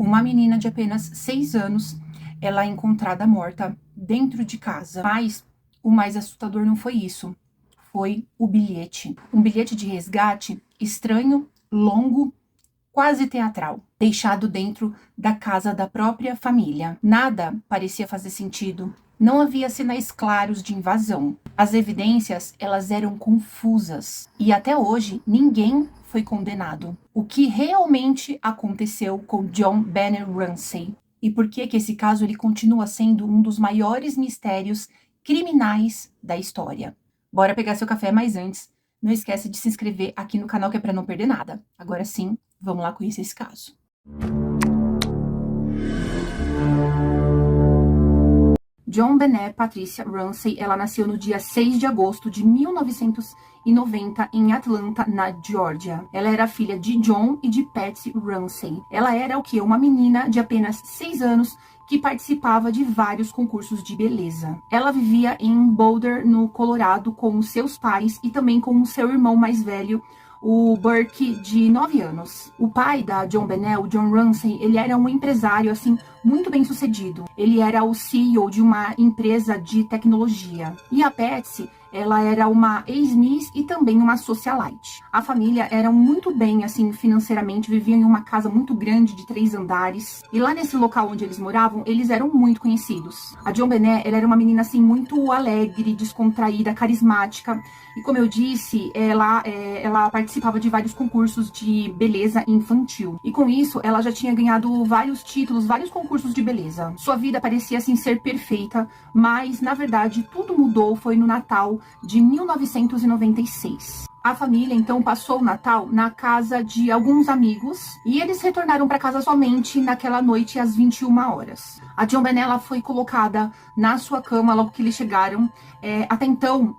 Uma menina de apenas 6 anos, ela é encontrada morta dentro de casa. Mas o mais assustador não foi isso, foi o bilhete. Um bilhete de resgate estranho, longo, quase teatral, deixado dentro da casa da própria família. Nada parecia fazer sentido. Não havia sinais claros de invasão. As evidências, elas eram confusas. E até hoje, ninguém foi condenado. O que realmente aconteceu com John Banner Ramsey? E por que esse caso ele continua sendo um dos maiores mistérios criminais da história? Bora pegar seu café, mas antes, não esquece de se inscrever aqui no canal que é para não perder nada. Agora sim, vamos lá conhecer esse caso. John Benet Patricia Ramsey, ela nasceu no dia 6 de agosto de 1990 em Atlanta, na Geórgia. Ela era filha de John e de Patsy Ramsey. Ela era uma menina de apenas 6 anos que participava de vários concursos de beleza. Ela vivia em Boulder, no Colorado, com seus pais e também com o seu irmão mais velho, o Burke, de 9 anos. O pai da John Benet, o John Ramsey, ele era um empresário, muito bem sucedido. Ele era o CEO de uma empresa de tecnologia. E a Patsy, ela era uma ex-miss e também uma socialite. A família era muito bem, financeiramente, viviam em uma casa muito grande de 3 andares. E lá nesse local onde eles moravam, eles eram muito conhecidos. A John Benet, ela era uma menina, muito alegre, descontraída, carismática. E como eu disse, ela participava de vários concursos de beleza infantil. E com isso, ela já tinha ganhado vários títulos, vários concursos de beleza. Sua vida parecia, ser perfeita, mas, na verdade, tudo mudou, foi no Natal de 1996. A família, então, passou o Natal na casa de alguns amigos e eles retornaram para casa somente naquela noite às 21 horas. A John Benet, ela foi colocada na sua cama logo que eles chegaram, até então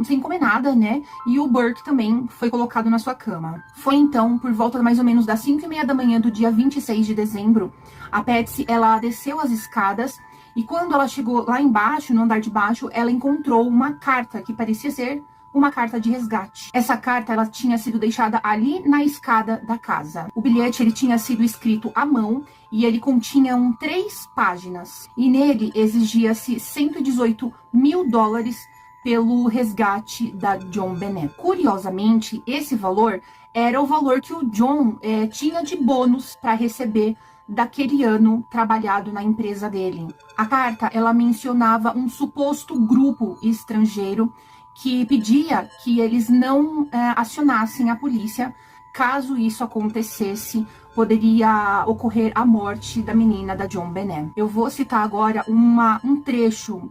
sem comer nada, né? E o Burke também foi colocado na sua cama. Foi então, por volta mais ou menos das 5:30 da manhã do dia 26 de dezembro, a Patsy, ela desceu as escadas. E quando ela chegou lá embaixo, no andar de baixo, ela encontrou uma carta que parecia ser uma carta de resgate. Essa carta, ela tinha sido deixada ali na escada da casa. O bilhete, ele tinha sido escrito à mão e ele continha 3 páginas. E nele exigia-se $118 mil pelo resgate da John Benet. Curiosamente, esse valor era o valor que o John tinha de bônus para receber daquele ano trabalhado na empresa dele. A carta, ela mencionava um suposto grupo estrangeiro que pedia que eles não acionassem a polícia. Caso isso acontecesse, poderia ocorrer a morte da menina, da John Benet. Eu vou citar agora um trecho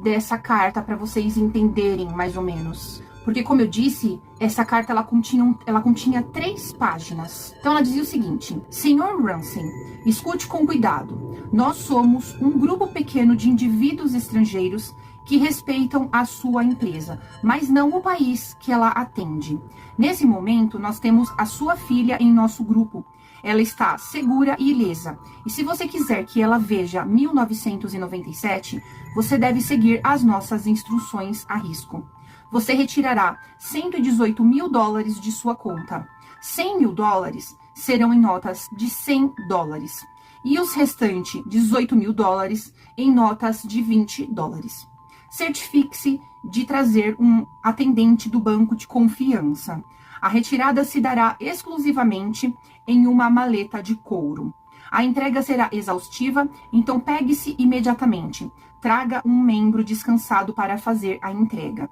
dessa carta para vocês entenderem mais ou menos. Porque, como eu disse, essa carta ela continha 3 páginas. Então ela dizia o seguinte: Senhor Ramsey, escute com cuidado. Nós somos um grupo pequeno de indivíduos estrangeiros que respeitam a sua empresa, mas não o país que ela atende. Nesse momento, nós temos a sua filha em nosso grupo. Ela está segura e ilesa. E se você quiser que ela veja 1997, você deve seguir as nossas instruções a risco. Você retirará $118 mil de sua conta. $100 mil serão em notas de $100. E os restantes $18 mil em notas de $20. Certifique-se de trazer um atendente do banco de confiança. A retirada se dará exclusivamente em uma maleta de couro. A entrega será exaustiva, então pegue-se imediatamente. Traga um membro descansado para fazer a entrega.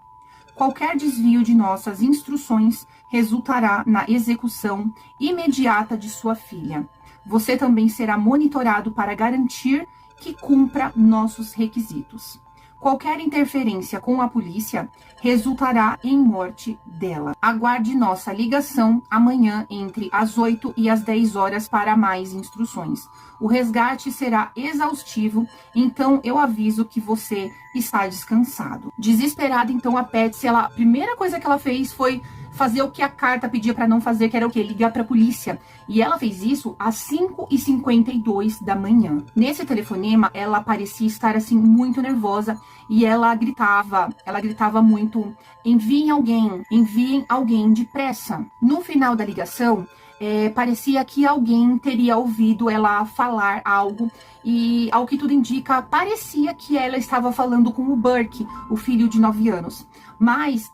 Qualquer desvio de nossas instruções resultará na execução imediata de sua filha. Você também será monitorado para garantir que cumpra nossos requisitos. Qualquer interferência com a polícia resultará em morte dela. Aguarde nossa ligação amanhã entre as 8 e as 10 horas para mais instruções. O resgate será exaustivo, então eu aviso que você está descansado. Desesperada, então, a Patsy, a primeira coisa que ela fez foi fazer o que a carta pedia para não fazer, que era o quê? Ligar para a polícia. E ela fez isso às 5:52 da manhã. Nesse telefonema, ela parecia estar muito nervosa e ela gritava muito: enviem alguém depressa. No final da ligação, parecia que alguém teria ouvido ela falar algo e, ao que tudo indica, parecia que ela estava falando com o Burke, o filho de 9 anos. Mas,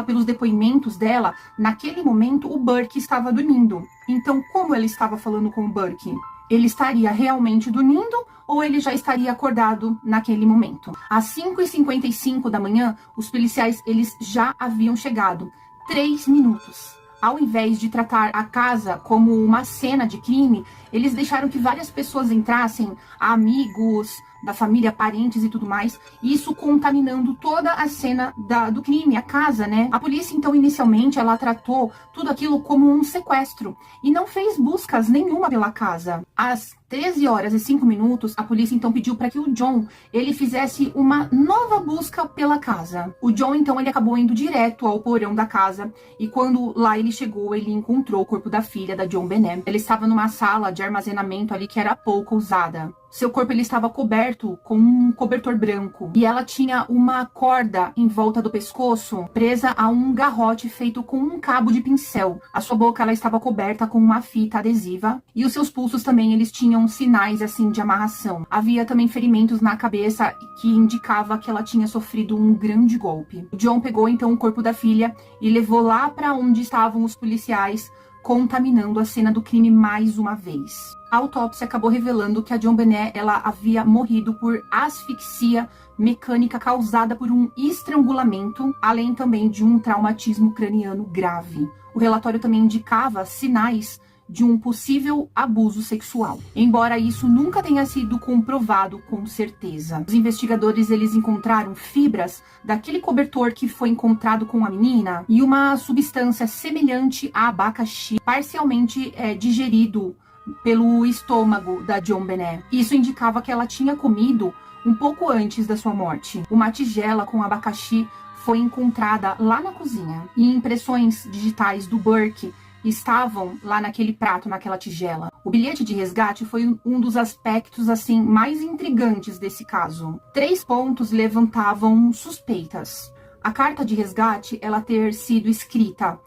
pelos depoimentos dela, naquele momento o Burke estava dormindo. Então, como ela estava falando com o Burke? Ele estaria realmente dormindo ou ele já estaria acordado naquele momento? Às 5h55 da manhã, os policiais eles já haviam chegado. 3 minutos. Ao invés de tratar a casa como uma cena de crime, eles deixaram que várias pessoas entrassem, amigos da família, parentes e tudo mais, isso contaminando toda a cena do crime, a casa, né? A polícia, então, inicialmente, ela tratou tudo aquilo como um sequestro e não fez buscas nenhuma pela casa. Às 13h05, a polícia, então, pediu para que o John, ele fizesse uma nova busca pela casa. O John, então, ele acabou indo direto ao porão da casa e quando lá ele chegou, ele encontrou o corpo da filha, da JonBenét. Ela estava numa sala de armazenamento ali que era pouco usada. Seu corpo ele estava coberto com um cobertor branco e ela tinha uma corda em volta do pescoço presa a um garrote feito com um cabo de pincel. A sua boca ela estava coberta com uma fita adesiva e os seus pulsos também eles tinham sinais assim de amarração. Havia também ferimentos na cabeça que indicava que ela tinha sofrido um grande golpe. O John pegou então o corpo da filha e levou lá para onde estavam os policiais, contaminando a cena do crime mais uma vez. A autópsia acabou revelando que a JonBenét ela havia morrido por asfixia mecânica causada por um estrangulamento, além também de um traumatismo craniano grave. O relatório também indicava sinais de um possível abuso sexual, embora isso nunca tenha sido comprovado com certeza. Os investigadores eles encontraram fibras daquele cobertor que foi encontrado com a menina e uma substância semelhante a abacaxi, parcialmente digerido pelo estômago da JonBenét. Isso indicava que ela tinha comido um pouco antes da sua morte. Uma tigela com abacaxi foi encontrada lá na cozinha e impressões digitais do Burke estavam lá naquele prato, naquela tigela. O bilhete de resgate foi um dos aspectos assim mais intrigantes desse caso. 3 pontos levantavam suspeitas. A carta de resgate, ela ter sido escrita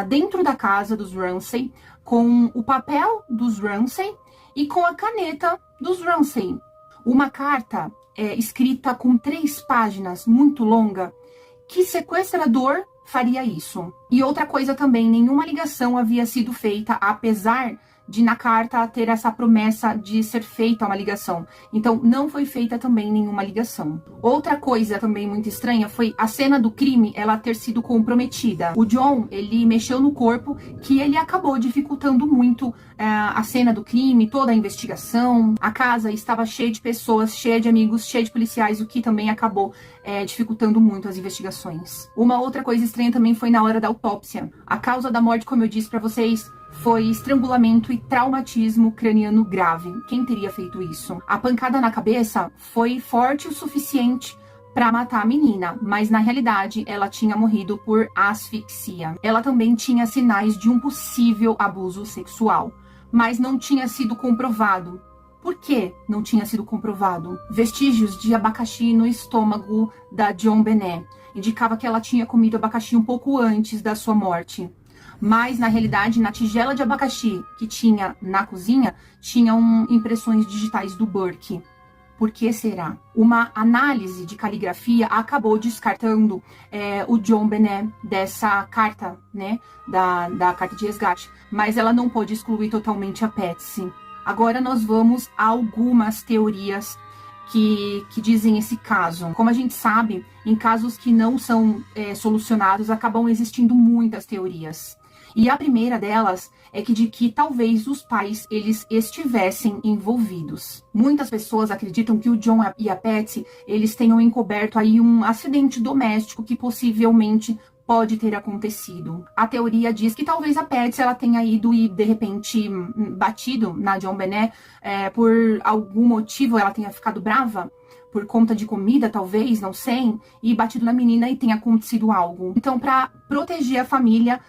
dentro da casa dos Ramsay, com o papel dos Ramsay e com a caneta dos Ramsay. Uma carta escrita com 3 páginas, muito longa. Que sequestrador faria isso? E outra coisa também, nenhuma ligação havia sido feita, apesar de na carta ter essa promessa de ser feita uma ligação. Então, não foi feita também nenhuma ligação. Outra coisa também muito estranha foi a cena do crime, ela ter sido comprometida. O John, ele mexeu no corpo, que ele acabou dificultando muito a cena do crime, toda a investigação. A casa estava cheia de pessoas, cheia de amigos, cheia de policiais, o que também acabou dificultando muito as investigações. Uma outra coisa estranha também foi na hora da autópsia. A causa da morte, como eu disse para vocês, foi estrangulamento e traumatismo craniano grave. Quem teria feito isso? A pancada na cabeça foi forte o suficiente para matar a menina, mas na realidade ela tinha morrido por asfixia. Ela também tinha sinais de um possível abuso sexual, mas não tinha sido comprovado. Por que não tinha sido comprovado? Vestígios de abacaxi no estômago da JonBenét indicava que ela tinha comido abacaxi um pouco antes da sua morte. Mas, na realidade, na tigela de abacaxi que tinha na cozinha, tinham impressões digitais do Burke. Por que será? Uma análise de caligrafia acabou descartando o JonBenét dessa carta, né? Da carta de resgate. Mas ela não pôde excluir totalmente a Patsy. Agora nós vamos a algumas teorias que dizem esse caso. Como a gente sabe, em casos que não são solucionados, acabam existindo muitas teorias. E a primeira delas é de que talvez os pais eles estivessem envolvidos. Muitas pessoas acreditam que o John e a Patsy eles tenham encoberto aí um acidente doméstico que possivelmente pode ter acontecido. A teoria diz que talvez a Patsy ela tenha ido e de repente batido na JonBenét por algum motivo, ela tenha ficado brava por conta de comida, talvez, não sei, e batido na menina e tenha acontecido algo. Então, para proteger a família,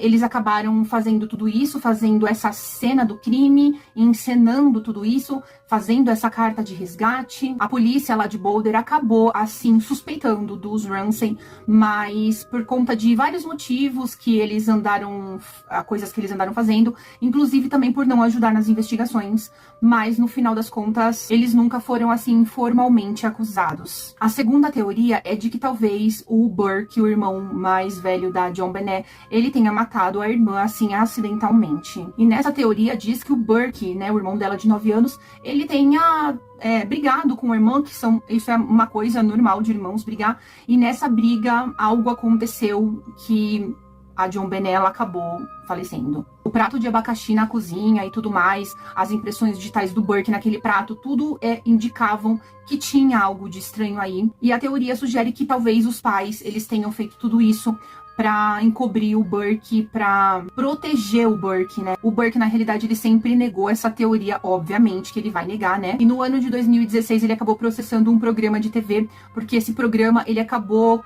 eles acabaram fazendo tudo isso, fazendo essa cena do crime, encenando tudo isso, fazendo essa carta de resgate. A polícia lá de Boulder acabou, assim, suspeitando dos Ramsay, mas por conta de vários motivos que eles andaram, coisas que eles andaram fazendo, inclusive também por não ajudar nas investigações, mas no final das contas, eles nunca foram, assim, formalmente acusados. A segunda teoria é de que talvez o Burke, o irmão mais velho da JonBenét, ele tenha matado a irmã, assim, acidentalmente. E nessa teoria diz que o Burke, né, o irmão dela de 9 anos, ele tenha brigado com a irmã, isso é uma coisa normal de irmãos brigar, e nessa briga algo aconteceu que a JonBenét, ela acabou falecendo. O prato de abacaxi na cozinha e tudo mais, as impressões digitais do Burke naquele prato, tudo indicavam que tinha algo de estranho aí. E a teoria sugere que talvez os pais, eles tenham feito tudo isso pra encobrir o Burke, pra proteger o Burke, né? O Burke, na realidade, ele sempre negou essa teoria, obviamente, que ele vai negar, né? E no ano de 2016, ele acabou processando um programa de TV, porque esse programa, ele acabou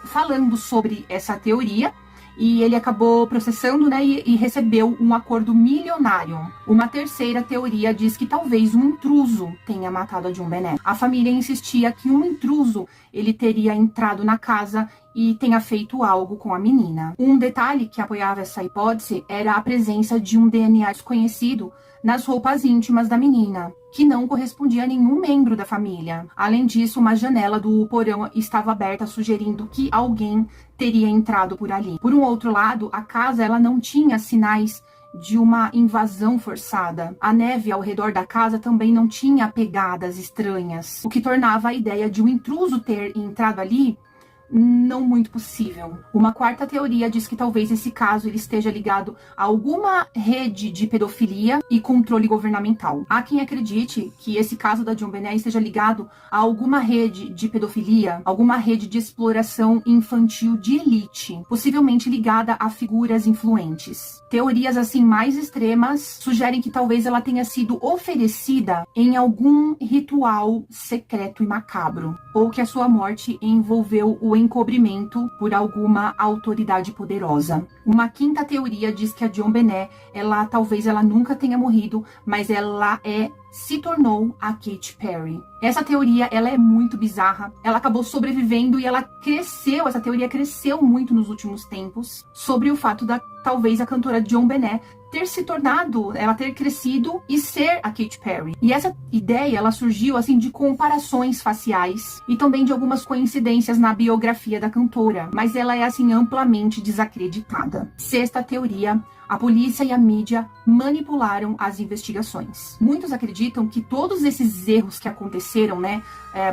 falando sobre essa teoria, e ele acabou processando, né, e recebeu um acordo milionário. Uma terceira teoria diz que talvez um intruso tenha matado a JonBenét. A família insistia que um intruso, ele teria entrado na casa e tenha feito algo com a menina. Um detalhe que apoiava essa hipótese era a presença de um DNA desconhecido nas roupas íntimas da menina, que não correspondia a nenhum membro da família. Além disso, uma janela do porão estava aberta, sugerindo que alguém teria entrado por ali. Por um outro lado, a casa, ela não tinha sinais de uma invasão forçada. A neve ao redor da casa também não tinha pegadas estranhas, o que tornava a ideia de um intruso ter entrado ali não muito possível. Uma quarta teoria diz que talvez esse caso ele esteja ligado a alguma rede de pedofilia e controle governamental. Há quem acredite que esse caso da JonBenét esteja ligado a alguma rede de pedofilia, alguma rede de exploração infantil de elite, possivelmente ligada a figuras influentes. Teorias assim mais extremas sugerem que talvez ela tenha sido oferecida em algum ritual secreto e macabro, ou que a sua morte envolveu o encobrimento por alguma autoridade poderosa. Uma quinta teoria diz que a JonBenét, talvez ela nunca tenha morrido, mas ela se tornou a Katy Perry. Essa teoria, ela é muito bizarra. Ela acabou sobrevivendo e ela cresceu, essa teoria cresceu muito nos últimos tempos, sobre o fato da, talvez, a cantora JonBenét ter se tornado, ela ter crescido e ser a Katy Perry. E essa ideia, ela surgiu, assim, de comparações faciais e também de algumas coincidências na biografia da cantora, mas ela é, assim, amplamente desacreditada. Sexta teoria: a polícia e a mídia manipularam as investigações. Muitos acreditam que todos esses erros que aconteceram, né,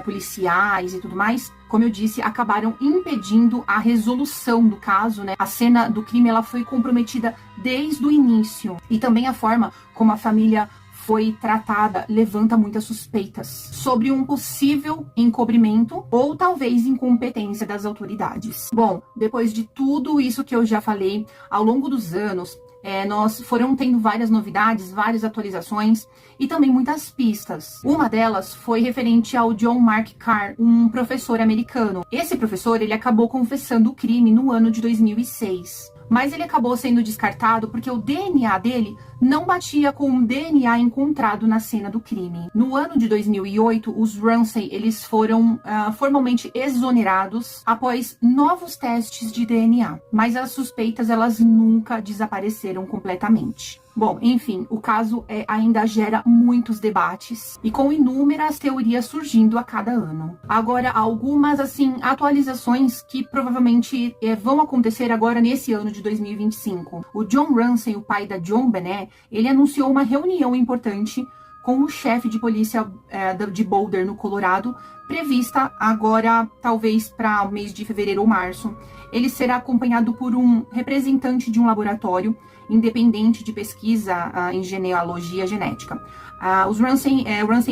policiais e tudo mais, como eu disse, acabaram impedindo a resolução do caso, né? A cena do crime, ela foi comprometida desde o início. E também a forma como a família foi tratada levanta muitas suspeitas sobre um possível encobrimento ou talvez incompetência das autoridades. Bom, depois de tudo isso que eu já falei, ao longo dos anos, nós foram tendo várias novidades, várias atualizações e também muitas pistas. Uma delas foi referente ao John Mark Karr, um professor americano. Esse professor, ele acabou confessando o crime no ano de 2006. Mas ele acabou sendo descartado porque o DNA dele não batia com o DNA encontrado na cena do crime. No ano de 2008, os Ramsay, eles foram formalmente exonerados após novos testes de DNA. Mas as suspeitas, elas nunca desapareceram completamente. Bom, enfim, o caso ainda gera muitos debates e com inúmeras teorias surgindo a cada ano. Agora, algumas, assim, atualizações que provavelmente vão acontecer agora nesse ano de 2025. O John Ramsay, o pai da JonBenét, ele anunciou uma reunião importante com o chefe de polícia de Boulder, no Colorado, prevista agora, talvez, para o mês de fevereiro ou março. Ele será acompanhado por um representante de um laboratório independente de pesquisa em genealogia genética. O Ramsay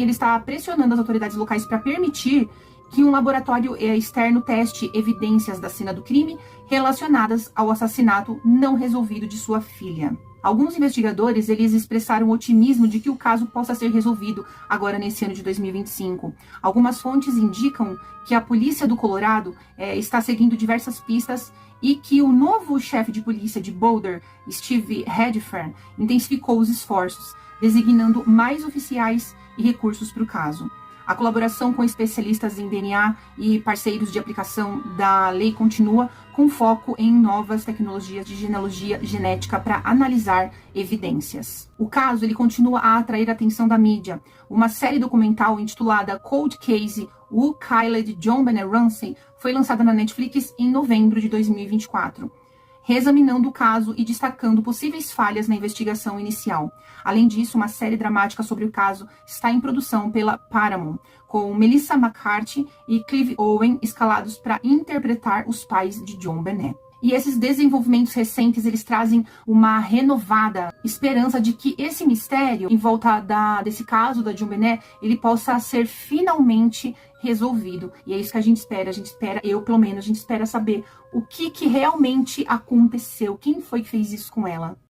ele está pressionando as autoridades locais para permitir que um laboratório externo teste evidências da cena do crime relacionadas ao assassinato não resolvido de sua filha. Alguns investigadores, eles expressaram otimismo de que o caso possa ser resolvido agora nesse ano de 2025. Algumas fontes indicam que a polícia do Colorado está seguindo diversas pistas e que o novo chefe de polícia de Boulder, Steve Redfern, intensificou os esforços, designando mais oficiais e recursos para o caso. A colaboração com especialistas em DNA e parceiros de aplicação da lei continua, com foco em novas tecnologias de genealogia genética para analisar evidências. O caso ele continua a atrair a atenção da mídia. Uma série documental intitulada Cold Case: Who Killed John Benet Ramsey foi lançada na Netflix em novembro de 2024. Reexaminando o caso e destacando possíveis falhas na investigação inicial. Além disso, uma série dramática sobre o caso está em produção pela Paramount, com Melissa McCarthy e Clive Owen escalados para interpretar os pais de John Benet. E esses desenvolvimentos recentes, eles trazem uma renovada esperança de que esse mistério em volta desse caso da John Benet, ele possa ser finalmente resolvido. E é isso que a gente espera, eu pelo menos, a gente espera saber o que realmente aconteceu, quem foi que fez isso com ela.